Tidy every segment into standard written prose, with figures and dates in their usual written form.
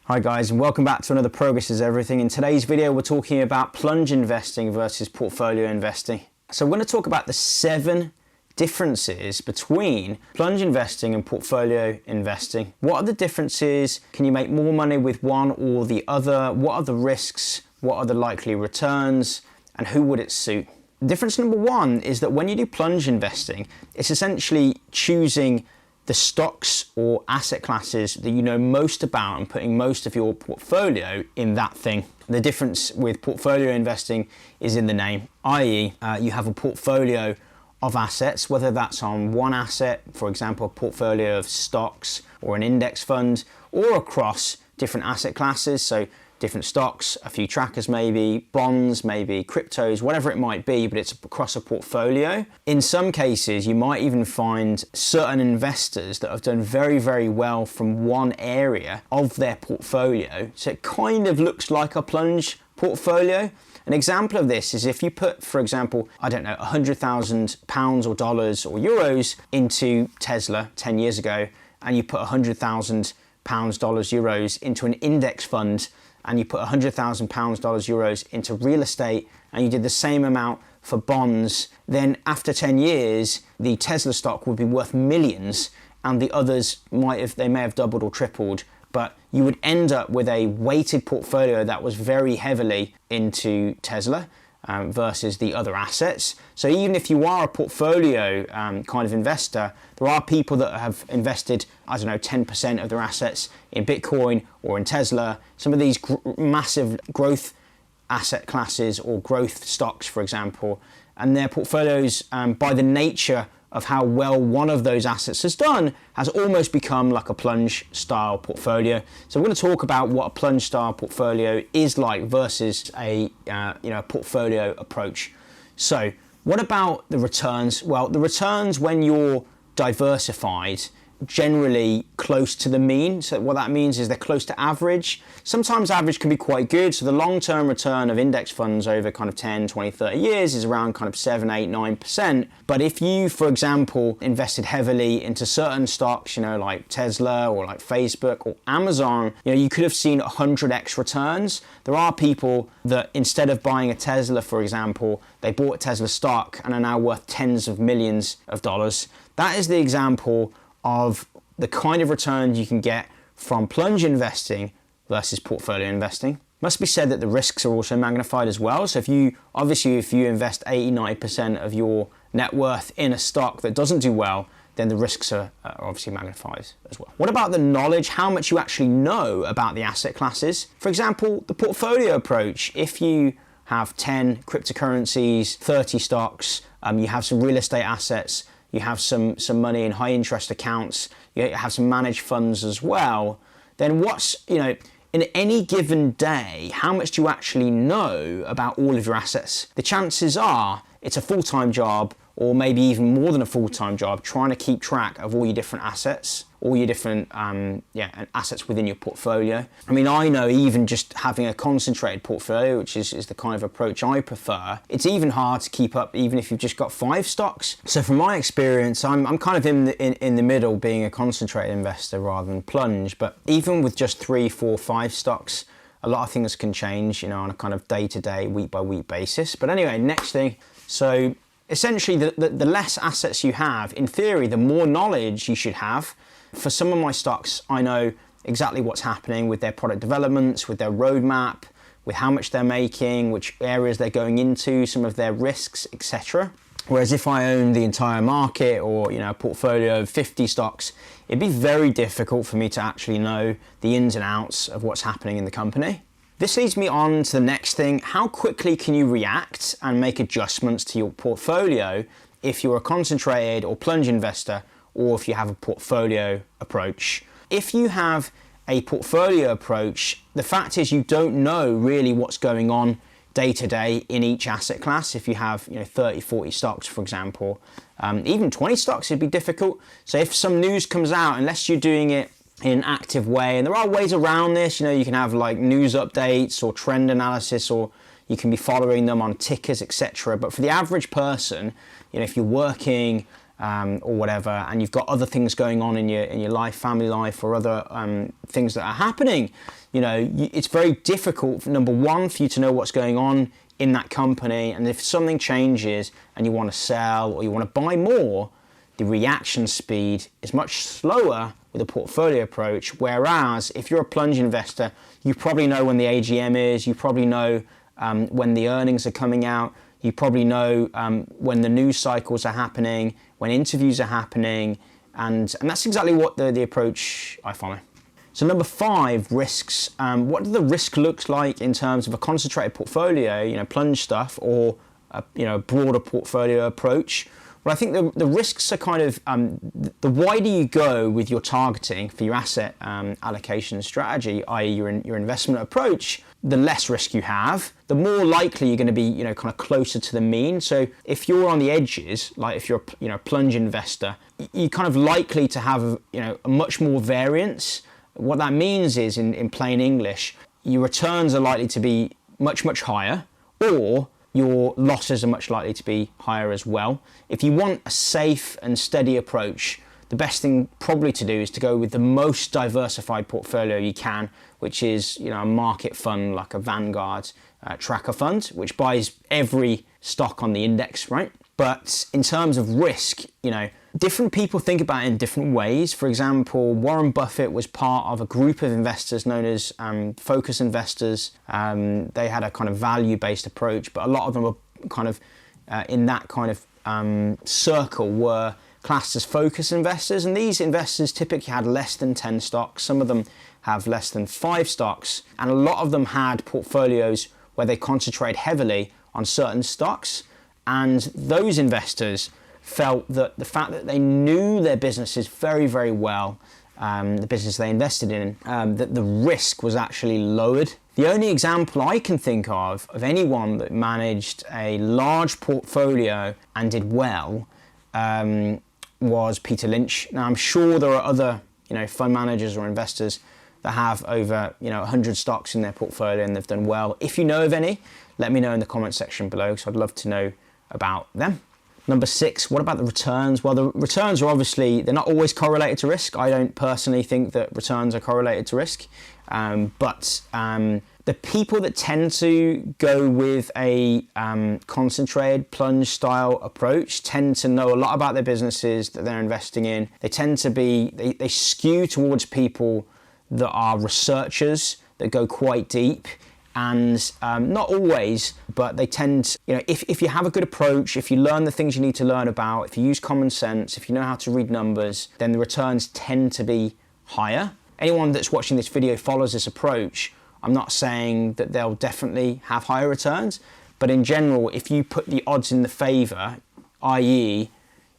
Hi guys, and welcome back to another Progress is Everything. In today's video, we're talking about plunge investing versus portfolio investing. So we're going to talk about the 7 differences between plunge investing and portfolio investing. What are the differences? Can you make more money with one or the other? What are the risks? What are the likely returns? And who would it suit? Difference number 1 is that when you do plunge investing, it's essentially choosing the stocks or asset classes that you know most about and putting most of your portfolio in that thing. The difference with portfolio investing is in the name, i.e. You have a portfolio of assets, whether that's on one asset, for example, a portfolio of stocks or an index fund, or across different asset classes, so different stocks, a few trackers maybe, bonds, maybe cryptos, whatever it might be, but it's across a portfolio. In some cases, you might even find certain investors that have done very, very well from one area of their portfolio. So it kind of looks like a plunge portfolio. An example of this is if you put, for example, I don't know, £100,000 or dollars or euros into Tesla 10 years ago, and you put £100,000, dollars, euros into an index fund, and you put £100,000, dollars, euros into real estate, and you did the same amount for bonds, then after 10 years, the Tesla stock would be worth millions, and the others may have doubled or tripled, but you would end up with a weighted portfolio that was very heavily into Tesla versus the other assets. So even if you are a portfolio kind of investor, there are people that have invested, 10% of their assets in Bitcoin or in Tesla, some of these massive growth asset classes or growth stocks, for example, and their portfolios, by the nature of how well one of those assets has done, has almost become like a plunge style portfolio. So we're going to talk about what a plunge style portfolio is like versus a portfolio approach. So what about the returns? Well, the returns when you're diversified, generally close to the mean. So what that means is they're close to average. Sometimes average can be quite good. So the long-term return of index funds over kind of 10, 20, 30 years is around kind of 7, 8, 9%. But if you, for example, invested heavily into certain stocks, like Tesla or like Facebook or Amazon, you could have seen 100x returns. There are people that instead of buying a Tesla, for example, they bought Tesla stock and are now worth tens of millions of dollars. That is the example of the kind of returns you can get from plunge investing versus portfolio investing. Must be said that the risks are also magnified as well. So if you invest 80-90% of your net worth in a stock that doesn't do well, then the risks are obviously magnified as well. What about the knowledge, how much you actually know about the asset classes? For example, the portfolio approach, if you have 10 cryptocurrencies, 30 stocks, you have some real estate assets, you have some money in high interest accounts, you have some managed funds as well, then in any given day, how much do you actually know about all of your assets? The chances are it's a full-time job, or maybe even more than a full-time job, trying to keep track of all your different assets, all your different assets within your portfolio. I know even just having a concentrated portfolio, which is the kind of approach I prefer, it's even hard to keep up even if you've just got 5 stocks. So from my experience, I'm kind of in the middle, being a concentrated investor rather than plunge, but even with just 3, 4, 5 stocks, a lot of things can change, on a kind of day-to-day, week-by-week basis. But anyway, next thing, so essentially the less assets you have, in theory, the more knowledge you should have. For some of my stocks, I know exactly what's happening with their product developments, with their roadmap, with how much they're making, which areas they're going into, some of their risks, etc. Whereas if I own the entire market or a portfolio of 50 stocks, it'd be very difficult for me to actually know the ins and outs of what's happening in the company. This leads me on to the next thing. How quickly can you react and make adjustments to your portfolio if you're a concentrated or plunge investor, or if you have a portfolio approach? If you have a portfolio approach, the fact is you don't know really what's going on day to day in each asset class. If you have 30, 40 stocks, for example, even 20 stocks, it'd be difficult. So if some news comes out, unless you're doing it in an active way, and there are ways around this, you can have like news updates or trend analysis, or you can be following them on tickers, etc. But for the average person, if you're working or whatever, and you've got other things going on in your life, family life, or other things that are happening, it's very difficult, number one, for you to know what's going on in that company. And if something changes and you want to sell or you want to buy more, the reaction speed is much slower with a portfolio approach. Whereas if you're a plunge investor, you probably know when the AGM is, you probably know when the earnings are coming out, you probably know when the news cycles are happening, when interviews are happening, and that's exactly what the approach I follow. So number 5, risks. What do the risk looks like in terms of a concentrated portfolio, plunge stuff, or a broader portfolio approach? Well, I think the risks are kind of, the wider you go with your targeting for your asset allocation strategy, i.e. your investment approach, the less risk you have, the more likely you're going to be, kind of closer to the mean. So if you're on the edges, like if you're, a plunge investor, you're kind of likely to have, a much more variance. What that means is, in plain English, your returns are likely to be much, much higher, or your losses are much likely to be higher as well. If you want a safe and steady approach, the best thing probably to do is to go with the most diversified portfolio you can, which is a market fund like a Vanguard tracker fund, which buys every stock on the index, right? But in terms of risk, different people think about it in different ways. For example, Warren Buffett was part of a group of investors known as focus investors. They had a kind of value-based approach, but a lot of them were kind of in that kind of circle were classed as focus investors. And these investors typically had less than 10 stocks. Some of them have less than 5 stocks. And a lot of them had portfolios where they concentrate heavily on certain stocks. And those investors felt that the fact that they knew their businesses very, very well, the business they invested in, that the risk was actually lowered. The only example I can think of anyone that managed a large portfolio and did well was Peter Lynch. Now, I'm sure there are other, fund managers or investors that have over, 100 stocks in their portfolio and they've done well. If you know of any, let me know in the comment section below, because I'd love to know about them. Number 6, what about the returns? Well, the returns are obviously, they're not always correlated to risk. I don't personally think that returns are correlated to risk. But the people that tend to go with a concentrated plunge style approach tend to know a lot about their businesses that they're investing in. They tend to be, they skew towards people that are researchers, that go quite deep. And not always, but they tend, if you have a good approach, if you learn the things you need to learn about, if you use common sense, if you know how to read numbers, then the returns tend to be higher. Anyone that's watching this video follows this approach. I'm not saying that they'll definitely have higher returns, but in general, if you put the odds in the favor, i.e.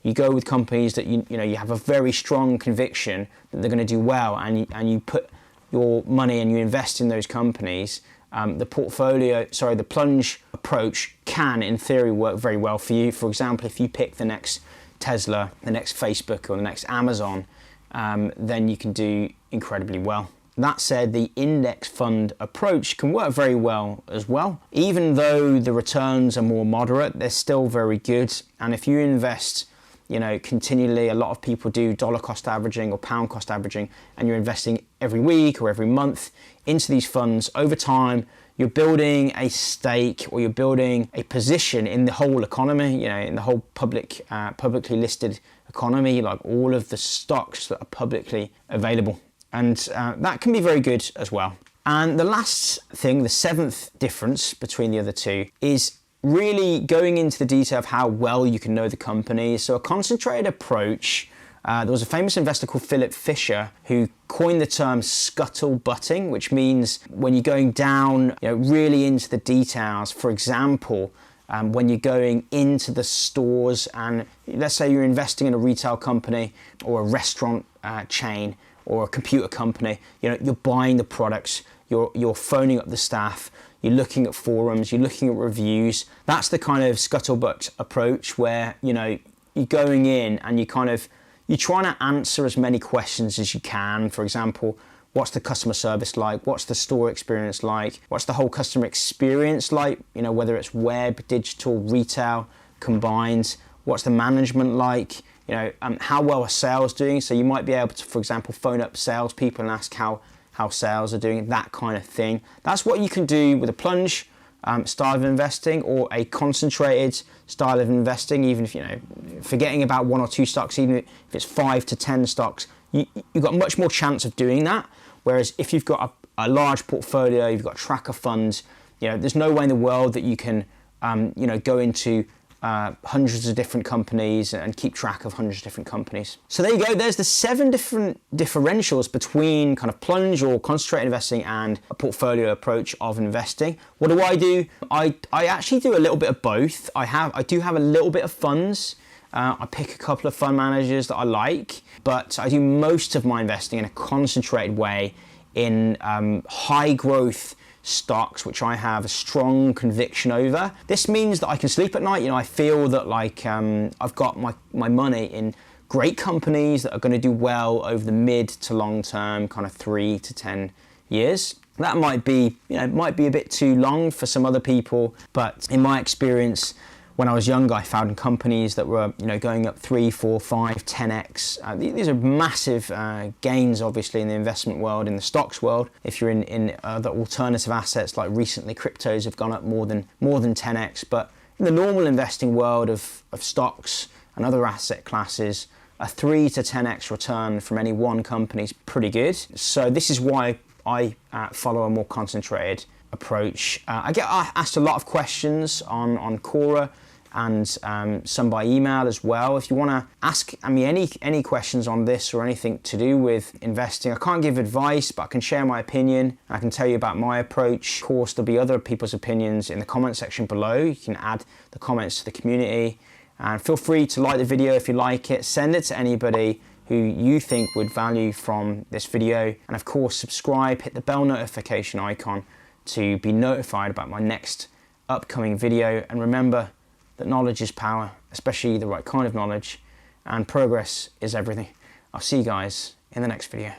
you go with companies that you have a very strong conviction that they're going to do well, and you put your money and you invest in those companies, the plunge approach can, in theory, work very well for you. For example, if you pick the next Tesla, the next Facebook, or the next Amazon, then you can do incredibly well. That said, the index fund approach can work very well as well. Even though the returns are more moderate, they're still very good. And if you invest, continually, a lot of people do dollar cost averaging or pound cost averaging, and you're investing every week or every month into these funds. Over time, you're building a stake, or you're building a position in the whole economy, in the whole publicly listed economy, like all of the stocks that are publicly available. And that can be very good as well. And the last thing, the 7th difference between the other two, is really going into the detail of how well you can know the company. So a concentrated approach, there was a famous investor called Philip Fisher who coined the term scuttlebutting, which means when you're going down really into the details. For example, when you're going into the stores, and let's say you're investing in a retail company or a restaurant chain or a computer company, you're buying the products, you're phoning up the staff, you're looking at forums, you're looking at reviews. That's the kind of scuttlebutt approach where, you're going in and you're trying to answer as many questions as you can. For example, what's the customer service like? What's the store experience like? What's the whole customer experience like? Whether it's web, digital, retail, combined. What's the management like? how well are sales doing. So you might be able to, for example, phone up salespeople and ask how sales are doing, that kind of thing. That's what you can do with a plunge style of investing, or a concentrated style of investing. Even if, forgetting about 1 or 2 stocks, even if it's 5 to 10 stocks, you've got much more chance of doing that. Whereas if you've got a large portfolio, you've got tracker funds, there's no way in the world that you can, go into hundreds of different companies and keep track of hundreds of different companies. So there you go. There's the 7 different differentials between kind of plunge or concentrated investing and a portfolio approach of investing. What do? I actually do a little bit of both. I do have a little bit of funds. I pick a couple of fund managers that I like, but I do most of my investing in a concentrated way in high growth stocks, which I have a strong conviction over. This means that I can sleep at night. I feel that I've got my money in great companies that are going to do well over the mid to long term, kind of 3 to 10 years. That might be a bit too long for some other people, but in my experience, when I was younger, I found companies that were, going up 3, 4, 5, 10x. These are massive gains, obviously, in the investment world, in the stocks world. If you're in the alternative assets, like recently, cryptos have gone up more than 10x. But in the normal investing world of stocks and other asset classes, a 3 to 10x return from any one company is pretty good. So this is why I follow a more concentrated approach. I get asked a lot of questions on Quora, and some by email as well. If you want to ask me any questions on this or anything to do with investing, I can't give advice, but I can share my opinion. I can tell you about my approach. Of course, there'll be other people's opinions in the comment section below. You can add the comments to the community, and feel free to like the video if you like it. Send it to anybody who you think would value from this video, and of course subscribe, hit the bell notification icon to be notified about my next upcoming video. And remember that knowledge is power, especially the right kind of knowledge, and progress is everything. I'll see you guys in the next video.